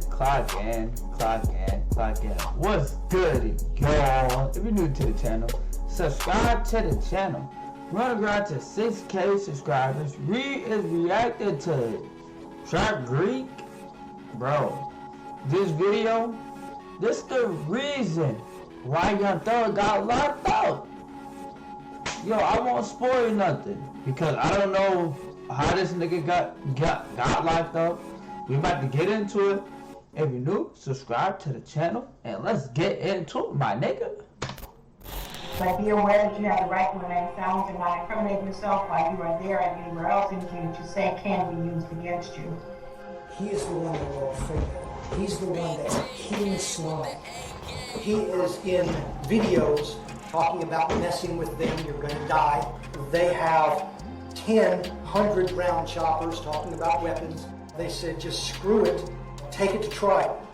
clock in. What's good, y'all? If you're new to the channel, subscribe to the channel. We're gonna grow to 6K subscribers. We is reacting to Trap Greek. Bro, this video, this the reason why Young Thug got locked up. Yo, I won't spoil nothing because I don't know how this nigga got locked up. We about to get into it. If you're new, subscribe to the channel and let's get into it, my nigga. But be aware that you have the right to remain silent and not incriminate yourself while you are there and anywhere else anything that you say can be used against you. He is the one that we're all afraid of. He's the one that's King Slime. He is in videos talking about messing with them, you're gonna die. They have 10 100-round choppers talking about weapons. They said, just screw it, take it to trial.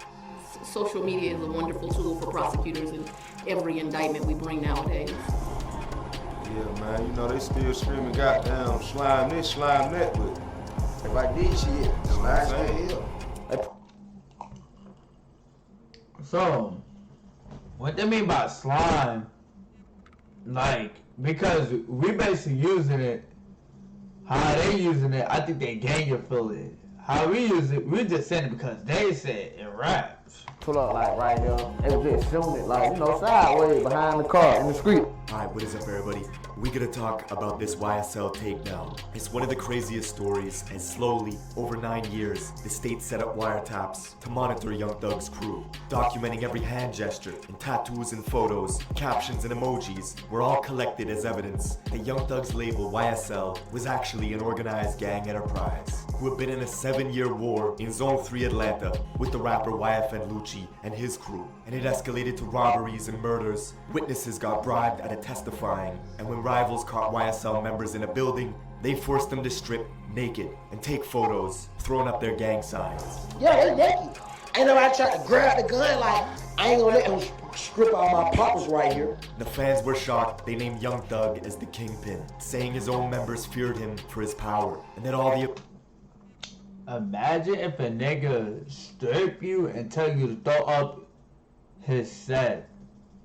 Social media is a wonderful tool for prosecutors in every indictment we bring nowadays. Yeah, man, you know, they still screaming goddamn slime this, slime that, but if I did shit, slime that. So, what they mean by slime, like, because we basically using it, how they using it, I think they gang affiliate. How we use it, we just saying it because they said it raps. Pull up like right here, they was just shooting it like, you know, sideways behind the car in the street. Alright, what is up everybody? We gotta talk about this YSL takedown. It's one of the craziest stories, and slowly, over 9 years, the state set up wiretaps to monitor Young Thug's crew, documenting every hand gesture, and tattoos and photos, captions and emojis were all collected as evidence that Young Thug's label YSL was actually an organized gang enterprise, who had been in a 7-year war in Zone 3 Atlanta with the rapper YFN Lucci and his crew, and it escalated to robberies and murders. Witnesses got bribed at a testifying, and when rivals caught YSL members in a building, they forced them to strip naked and take photos, throwing up their gang signs. Yeah, they naked. Ain't nobody tried to grab the gun like, I ain't gonna let them strip all my poppers right here. The fans were shocked. They named Young Thug as the kingpin, saying his own members feared him for his power, and that all the... Imagine if a nigga strip you and tell you to throw up his set.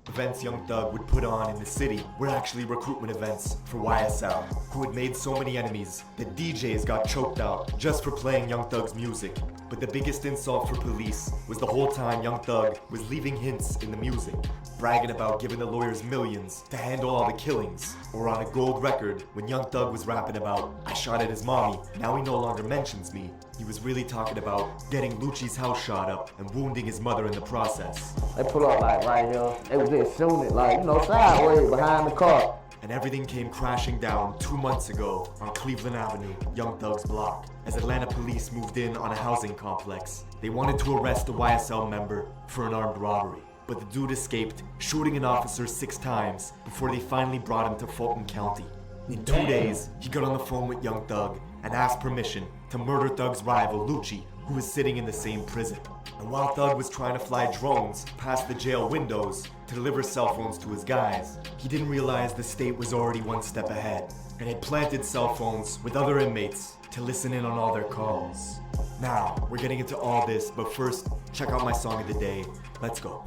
events Young Thug would put on in the city were actually recruitment events for YSL, who had made so many enemies that DJs got choked out just for playing Young Thug's music. But the biggest insult for police was the whole time Young Thug was leaving hints in the music, bragging about giving the lawyers millions to handle all the killings, or on a gold record when Young Thug was rapping about, I shot at his mommy, now he no longer mentions me. He was really talking about getting Lucci's house shot up and wounding his mother in the process. They pull up like right here, they was just shooting it like, you know, sideways behind the car. And everything came crashing down 2 months ago on Cleveland Avenue, Young Thug's block, as Atlanta police moved in on a housing complex. They wanted to arrest a YSL member for an armed robbery, but the dude escaped, shooting an officer 6 times before they finally brought him to Fulton County. In 2 days, he got on the phone with Young Thug and asked permission to murder Thug's rival, Lucci, who was sitting in the same prison. And while Thug was trying to fly drones past the jail windows to deliver cell phones to his guys, he didn't realize the state was already 1 step ahead and had planted cell phones with other inmates to listen in on all their calls. Now, we're getting into all this, but first, check out my song of the day. Let's go.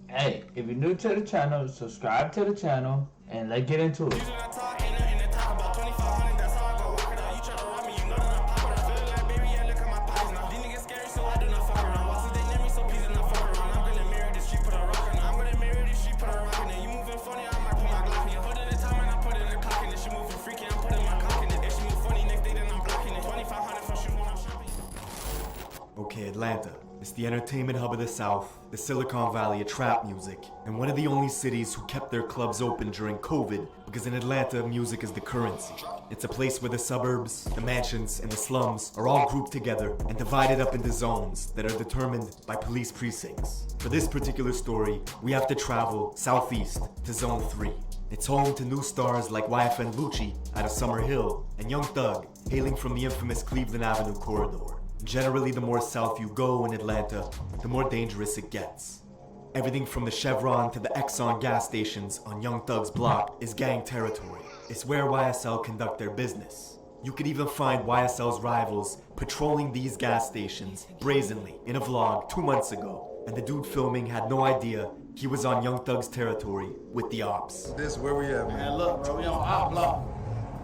Hey, if you're new to the channel, subscribe to the channel and let's get into it. Okay, Atlanta. It's the entertainment hub of the South, the Silicon Valley of trap music, and one of the only cities who kept their clubs open during COVID, because in Atlanta, music is the currency. It's a place where the suburbs, the mansions, and the slums are all grouped together and divided up into zones that are determined by police precincts. For this particular story, we have to travel southeast to Zone 3. It's home to new stars like YFN Lucci out of Summer Hill and Young Thug, hailing from the infamous Cleveland Avenue corridor. Generally, the more south you go in Atlanta, the more dangerous it gets. Everything from the Chevron to the Exxon gas stations on Young Thug's block is gang territory. It's where YSL conduct their business. You could even find YSL's rivals patrolling these gas stations brazenly in a vlog 2 months ago, and the dude filming had no idea he was on Young Thug's territory with the ops. This is where we at, man. Man, look, bro, we on our block.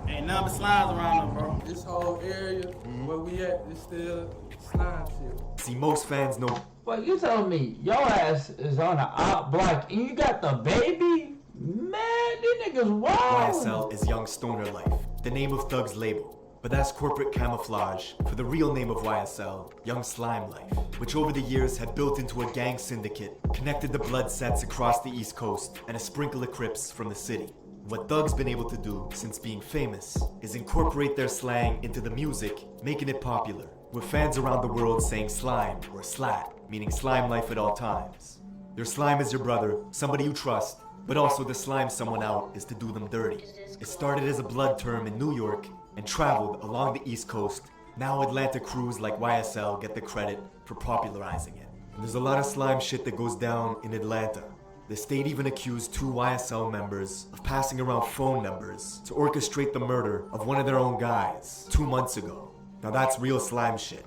Ain't nothing but slimes around them, bro. This whole area where we at is still slime shit. See, most fans know. But you telling me your ass is on the out block and you got the baby? Man, these niggas wild. YSL is Young Stoner Life, the name of Thug's label. But that's corporate camouflage for the real name of YSL, Young Slime Life, which over the years had built into a gang syndicate, connected the blood sets across the East Coast and a sprinkle of Crips from the city. What Thug's been able to do since being famous is incorporate their slang into the music, making it popular, with fans around the world saying slime or slat, meaning slime life at all times. Your slime is your brother, somebody you trust, but also to slime someone out is to do them dirty. It started as a blood term in New York and traveled along the East Coast. Now Atlanta crews like YSL get the credit for popularizing it. And there's a lot of slime shit that goes down in Atlanta. The state even accused 2 YSL members of passing around phone numbers to orchestrate the murder of one of their own guys 2 months ago. Now that's real slime shit.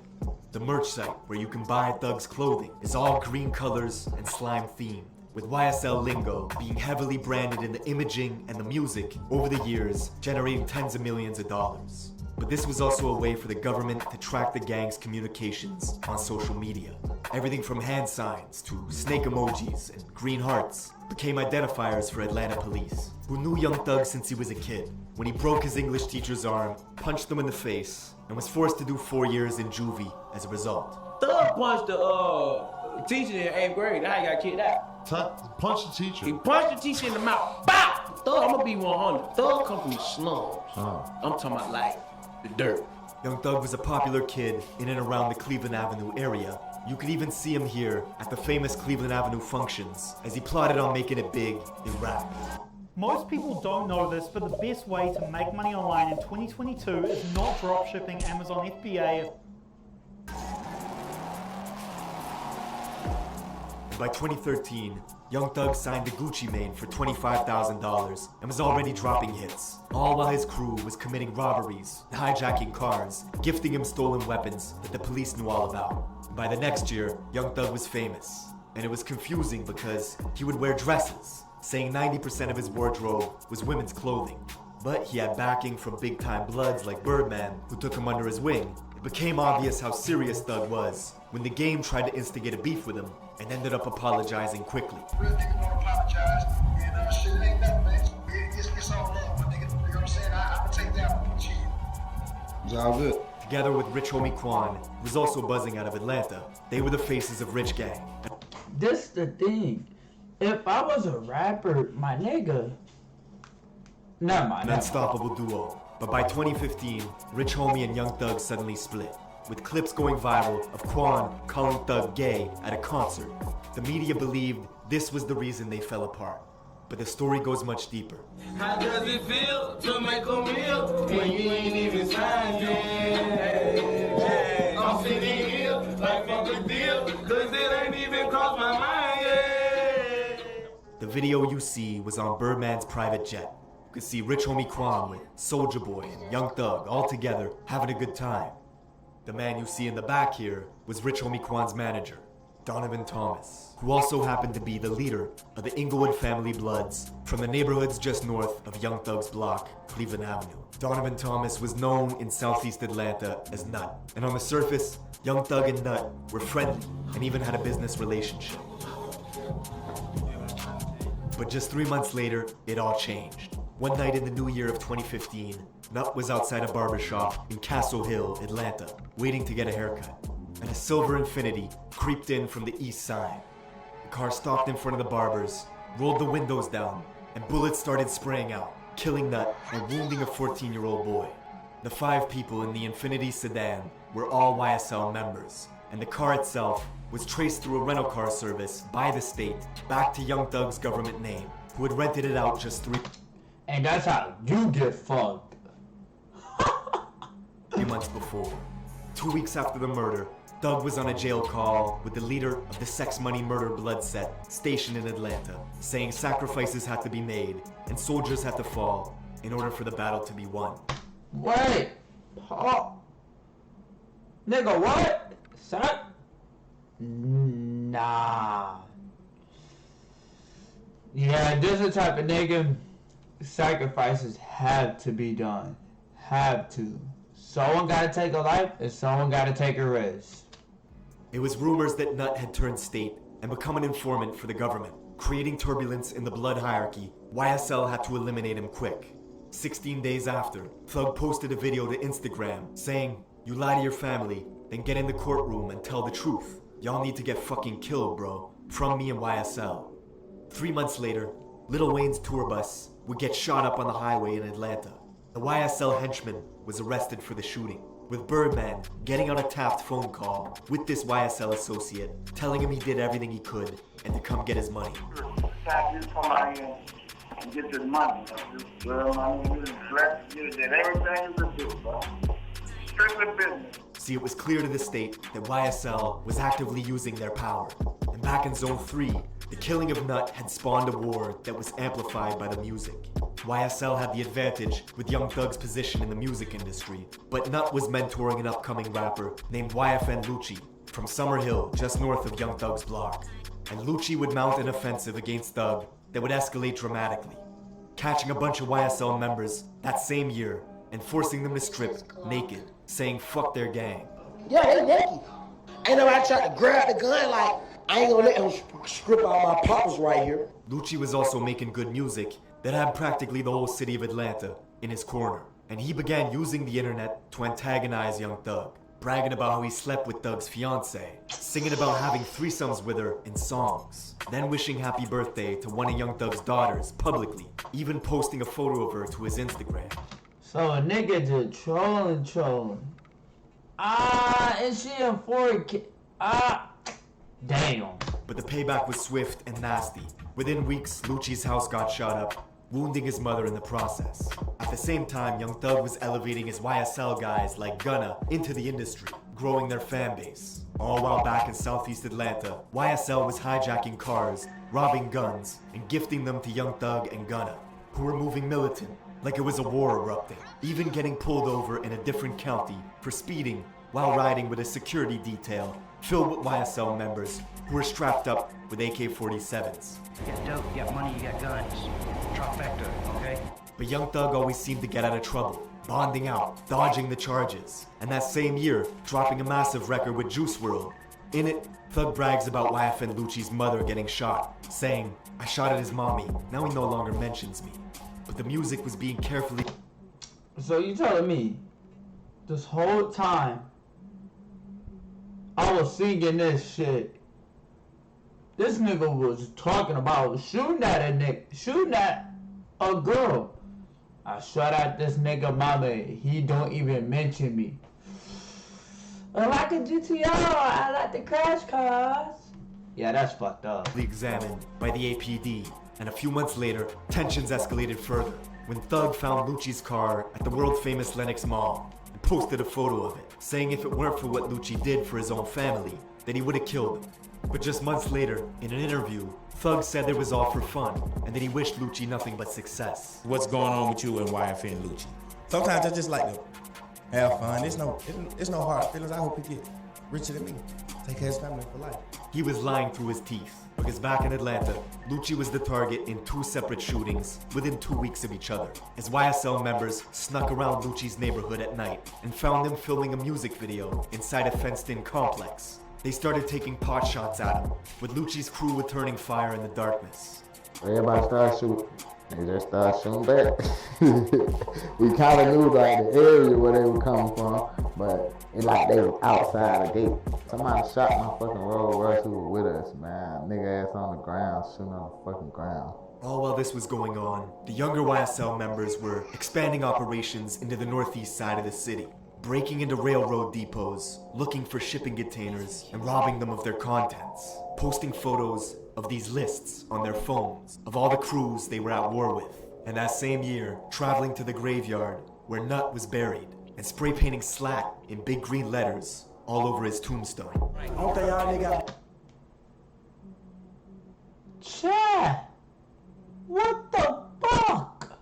The merch site where you can buy Thug's clothing is all green colors and slime themed, with YSL lingo being heavily branded in the imaging and the music over the years, generating tens of millions of dollars. But this was also a way for the government to track the gang's communications on social media. Everything from hand signs to snake emojis and green hearts became identifiers for Atlanta police, who knew Young Thug since he was a kid, when he broke his English teacher's arm, punched him in the face, and was forced to do 4 years in juvie as a result. Thug punched the teacher in 8th grade. Now he got kicked out. Punch the teacher. He punched the teacher in the mouth. Bow! Thug, I'm gonna be 100. Thug come from the slums. I'm talking about like the dirt. Young Thug was a popular kid in and around the Cleveland Avenue area. You could even see him here at the famous Cleveland Avenue functions as he plotted on making it big in rap. Most people don't know this, but the best way to make money online in 2022 is not dropshipping Amazon FBA. By 2013, Young Thug signed the Gucci Mane for $25,000 and was already dropping hits, all while his crew was committing robberies, hijacking cars, gifting him stolen weapons that the police knew all about. By the next year, Young Thug was famous, and it was confusing because he would wear dresses, saying 90% of his wardrobe was women's clothing. But he had backing from big-time bloods like Birdman, who took him under his wing. It became obvious how serious Thug was when the game tried to instigate a beef with him and ended up apologizing quickly. Real nigga don't apologize, and shit ain't nothing, man. It's all love, my nigga. You know what I'm saying? I can take that one. It's all good. Together with Rich Homie Quan, who was also buzzing out of Atlanta, they were the faces of Rich Gang. This the thing. If I was a rapper, my nigga. Never mind. An unstoppable duo. But by 2015, Rich Homie and Young Thug suddenly split, with clips going viral of Quan calling Thug gay at a concert. The media believed this was the reason they fell apart. But the story goes much deeper. How does it feel to make a meal when you ain't even signed yet? I'm sitting here like fuck a deal, cause it ain't even crossed my mind yet. The video you see was on Birdman's private jet. You could see Rich Homie Quan with Soulja Boy and Young Thug all together having a good time. The man you see in the back here was Rich Homie Quan's manager, Donovan Thomas, who also happened to be the leader of the Inglewood family Bloods from the neighborhoods just north of Young Thug's block, Cleveland Avenue. Donovan Thomas was known in Southeast Atlanta as Nut, and on the surface, Young Thug and Nut were friendly and even had a business relationship. But just 3 months later, it all changed. One night in the new year of 2015, Nut was outside a barbershop in Castle Hill, Atlanta, waiting to get a haircut. And a silver Infiniti creeped in from the east side. The car stopped in front of the barber's, rolled the windows down, and bullets started spraying out, killing Nut and wounding a 14-year-old boy. The 5 people in the Infiniti sedan were all YSL members, and the car itself was traced through a rental car service by the state back to Young Thug's government name, who had rented it out just 3 And that's how you get fucked. 3 months before. 2 weeks after the murder, Thug was on a jail call with the leader of the Sex Money Murder Blood set stationed in Atlanta, saying sacrifices had to be made and soldiers had to fall in order for the battle to be won. Wait, Paul. Nigga, what? Son? Nah. Yeah, this is the type of nigga sacrifices have to be done. Have to. Someone gotta take a life and someone gotta take a risk. It was rumors that Nut had turned state and become an informant for the government. Creating turbulence in the blood hierarchy, YSL had to eliminate him quick. 16 days after, Thug posted a video to Instagram saying, "You lie to your family, then get in the courtroom and tell the truth. Y'all need to get fucking killed, bro. From me and YSL." 3 months later, Lil Wayne's tour bus would get shot up on the highway in Atlanta. The YSL henchman was arrested for the shooting, with Birdman getting on a tapped phone call with this YSL associate, telling him he did everything he could and to come get his money. You come out here and get this money. Well, I mean, you did everything you could do, bro. Strictly business. See, it was clear to the state that YSL was actively using their power. And back in Zone 3, the killing of Nut had spawned a war that was amplified by the music. YSL had the advantage with Young Thug's position in the music industry, but Nut was mentoring an upcoming rapper named YFN Lucci from Summer Hill, just north of Young Thug's block. And Lucci would mount an offensive against Thug that would escalate dramatically, catching a bunch of YSL members that same year and forcing them to strip naked, saying fuck their gang. Yeah, they naked. Ain't nobody tried to grab the gun like, I ain't gonna let him strip all my poppers right here. Lucci was also making good music that had practically the whole city of Atlanta in his corner. And he began using the internet to antagonize Young Thug, bragging about how he slept with Thug's fiancée, singing about having threesomes with her in songs, then wishing happy birthday to one of Young Thug's daughters publicly, even posting a photo of her to his Instagram. So a nigga just trolling. And she in 4K. Damn. But the payback was swift and nasty. Within weeks, Lucci's house got shot up, wounding his mother in the process. At the same time, Young Thug was elevating his YSL guys like Gunna into the industry, growing their fan base. All while back in Southeast Atlanta, YSL was hijacking cars, robbing guns, and gifting them to Young Thug and Gunna, who were moving militant, like it was a war erupting, even getting pulled over in a different county for speeding while riding with a security detail filled with YSL members who were strapped up with AK-47s. You got dope, you got money, you got guns. Trifecta, okay? But Young Thug always seemed to get out of trouble, bonding out, dodging the charges, and that same year, dropping a massive record with Juice WRLD. In it, Thug brags about YFN Lucci's mother getting shot, saying, "I shot at his mommy, now he no longer mentions me." But the music was being carefully... So you telling me, this whole time, I was singing this shit. This nigga was talking about shooting at a nigga, shooting at a girl. I shot at this nigga mama, he don't even mention me. I like a GTR, I like the crash cars. Yeah, that's fucked up. Examined by the APD, and a few months later, tensions escalated further when Thug found Lucci's car at the world-famous Lenox Mall and posted a photo of it, saying if it weren't for what Lucci did for his own family, then he would have killed him. But just months later, in an interview, Thug said it was all for fun and that he wished Lucci nothing but success. What's going on with you and YFN Lucci? Sometimes I just like to have fun. It's no hard feelings. I hope he get richer than me. Take care of his family for life. He was lying through his teeth, because back in Atlanta, Lucci was the target in 2 separate shootings within 2 weeks of each other, as YSL members snuck around Lucci's neighborhood at night and found him filming a music video inside a fenced-in complex. They started taking pot shots at him, with Lucci's crew returning fire in the darkness. Everybody started shooting. They just started shooting back. We kind of knew like the area where they were coming from, but it like they were outside the gate. Somebody shot my fucking Rolls Royce who was with us, man. Nigga ass on the ground, shooting on the fucking ground. All while this was going on, the younger YSL members were expanding operations into the northeast side of the city, breaking into railroad depots, looking for shipping containers, and robbing them of their contents, posting photos of these lists on their phones of all the crews they were at war with. And that same year, traveling to the graveyard where Nut was buried and spray painting slat in big green letters all over his tombstone. Okay, y'all nigga. Chad, what the fuck?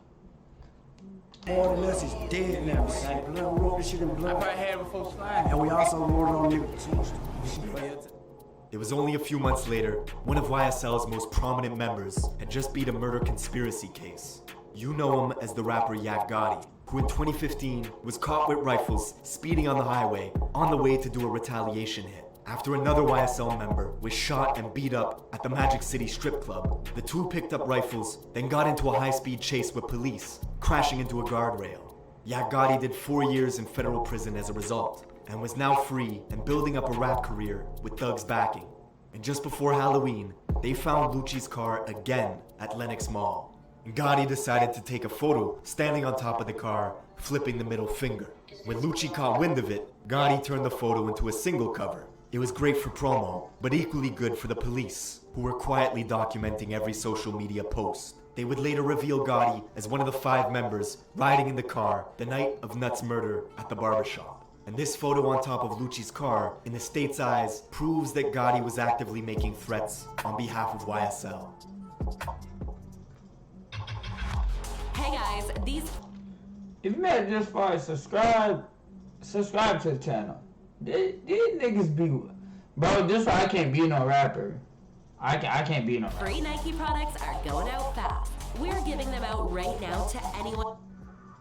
More than us is dead now. Like, blood, we wrote this shit in blood. I probably had it before slime. And we also wrote it on niggas. It was only a few months later, one of YSL's most prominent members had just beat a murder conspiracy case. You know him as the rapper Yak Gotti, who in 2015 was caught with rifles speeding on the highway on the way to do a retaliation hit. After another YSL member was shot and beat up at the Magic City strip club, the two picked up rifles, then got into a high-speed chase with police, crashing into a guardrail. Yak Gotti did 4 years in federal prison as a result, and was now free and building up a rap career with Thug's backing. And just before Halloween, they found Lucci's car again at Lenox Mall. And Gotti decided to take a photo standing on top of the car, flipping the middle finger. When Lucci caught wind of it, Gotti turned the photo into a single cover. It was great for promo, but equally good for the police, who were quietly documenting every social media post. They would later reveal Gotti as one of the 5 members riding in the car the night of Nuts' murder at the barbershop. And this photo on top of Lucci's car, in the state's eyes, proves that Gotti was actively making threats on behalf of YSL. Hey guys, if you made it this far, subscribe to the channel. These niggas be, bro. This why I can't be no rapper. I can't be no rapper. Free Nike products are going out fast. We're giving them out right now to anyone.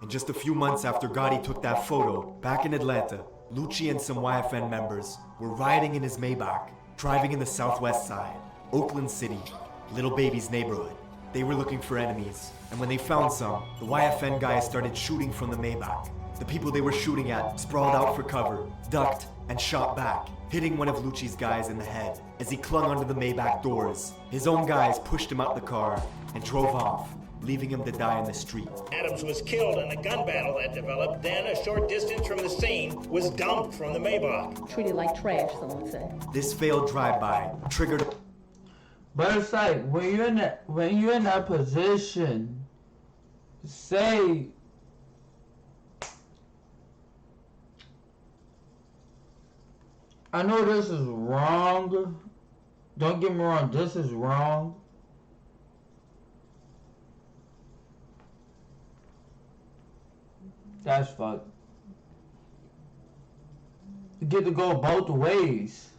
And just a few months after Gotti took that photo, back in Atlanta, Lucci and some YFN members were riding in his Maybach, driving in the Southwest Side, Oakland City, Little Baby's neighborhood. They were looking for enemies, and when they found some, the YFN guys started shooting from the Maybach. The people they were shooting at sprawled out for cover, ducked, and shot back, hitting one of Lucci's guys in the head. As he clung onto the Maybach doors, his own guys pushed him out the car and drove off, leaving him to die in the street. Adams was killed in a gun battle that developed. Then, a short distance from the scene, was dumped from the Maybach. Treated like trash, someone said. This failed drive-by triggered. But it's like when you're in that position, say. I know this is wrong. Don't get me wrong, this is wrong. That's fucked. You get to go both ways.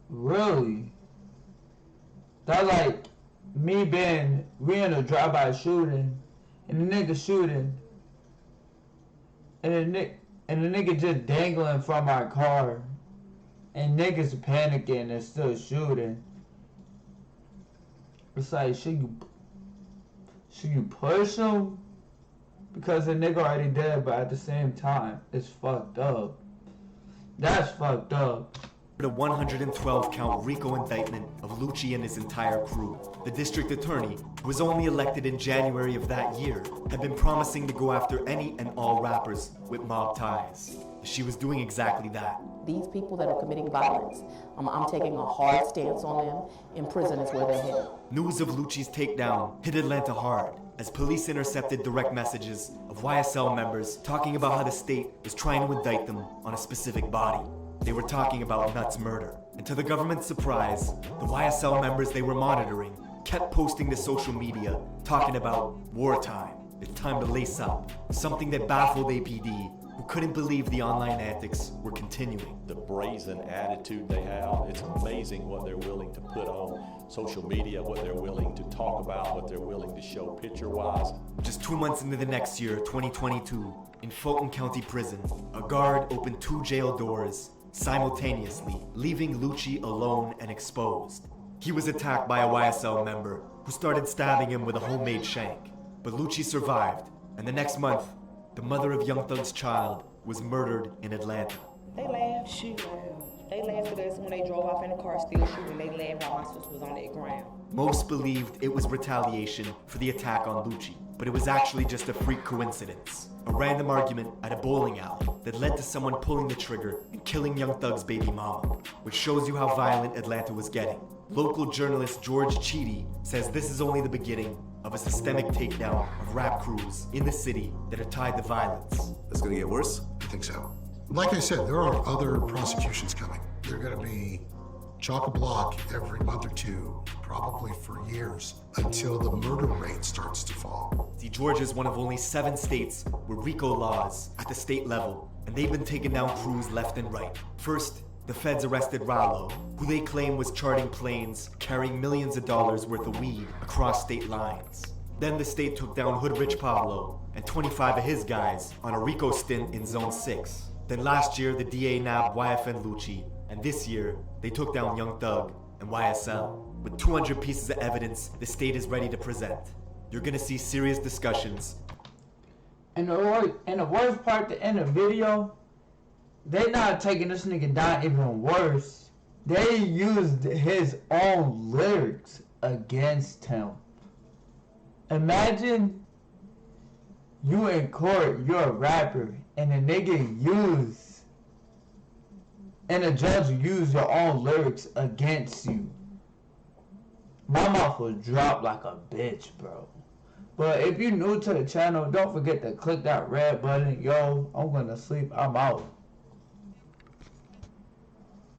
Really. That's like me we in a drive-by shooting, and the nigga shooting, and the nigga just dangling from my car. And niggas panicking and still shooting. It's like, should you push him? Because the nigga already dead, but at the same time, it's fucked up. That's fucked up. A 112-count RICO indictment of Lucci and his entire crew. The district attorney, who was only elected in January of that year, had been promising to go after any and all rappers with mob ties. She was doing exactly that. These people that are committing violence, I'm taking a hard stance on them. In prison is where they're headed. News of Lucci's takedown hit Atlanta hard, as police intercepted direct messages of YSL members talking about how the state was trying to indict them on a specific body. They were talking about Nuts' murder. And to the government's surprise, the YSL members they were monitoring kept posting to social media talking about wartime. It's time to lace up. Something that baffled APD, who couldn't believe the online antics were continuing. The brazen attitude they have, it's amazing what they're willing to put on social media, what they're willing to talk about, what they're willing to show picture-wise. Just 2 months into the next year, 2022, in Fulton County Prison, a guard opened 2 jail doors simultaneously, leaving Lucci alone and exposed. He was attacked by a YSL member who started stabbing him with a homemade shank. But Lucci survived, and the next month, the mother of Young Thug's child was murdered in Atlanta. They laughed, she laughed. They laughed at us when they drove off in the car still shooting. They laughed while my sister was on that ground. Most believed it was retaliation for the attack on Lucci, but it was actually just a freak coincidence. A random argument at a bowling alley that led to someone pulling the trigger and killing Young Thug's baby mama, which shows you how violent Atlanta was getting. Local journalist George Cheedy says this is only the beginning of a systemic takedown of rap crews in the city that are tied to violence. It's gonna get worse? I think so. Like I said, there are other prosecutions coming. They're gonna be chock-a-block every month or two, probably for years, until the murder rate starts to fall. See, Georgia's one of only 7 states with RICO laws at the state level, and they've been taking down crews left and right. First, the feds arrested Rallo, who they claim was charting planes carrying millions of dollars worth of weed across state lines. Then the state took down Hood Rich Pablo and 25 of his guys on a RICO stint in Zone 6. Then last year, the DA nabbed YFN Lucci, and this year, they took down Young Thug and YSL. With 200 pieces of evidence the state is ready to present. You're gonna see serious discussions. And the worst part to end the video, they not taking this nigga down even worse. They used his own lyrics against him. Imagine you in court, you're a rapper, and the judge used your own lyrics against you. My mouth was dropped like a bitch, bro. But if you're new to the channel, don't forget to click that red button. Yo, I'm gonna sleep. I'm out.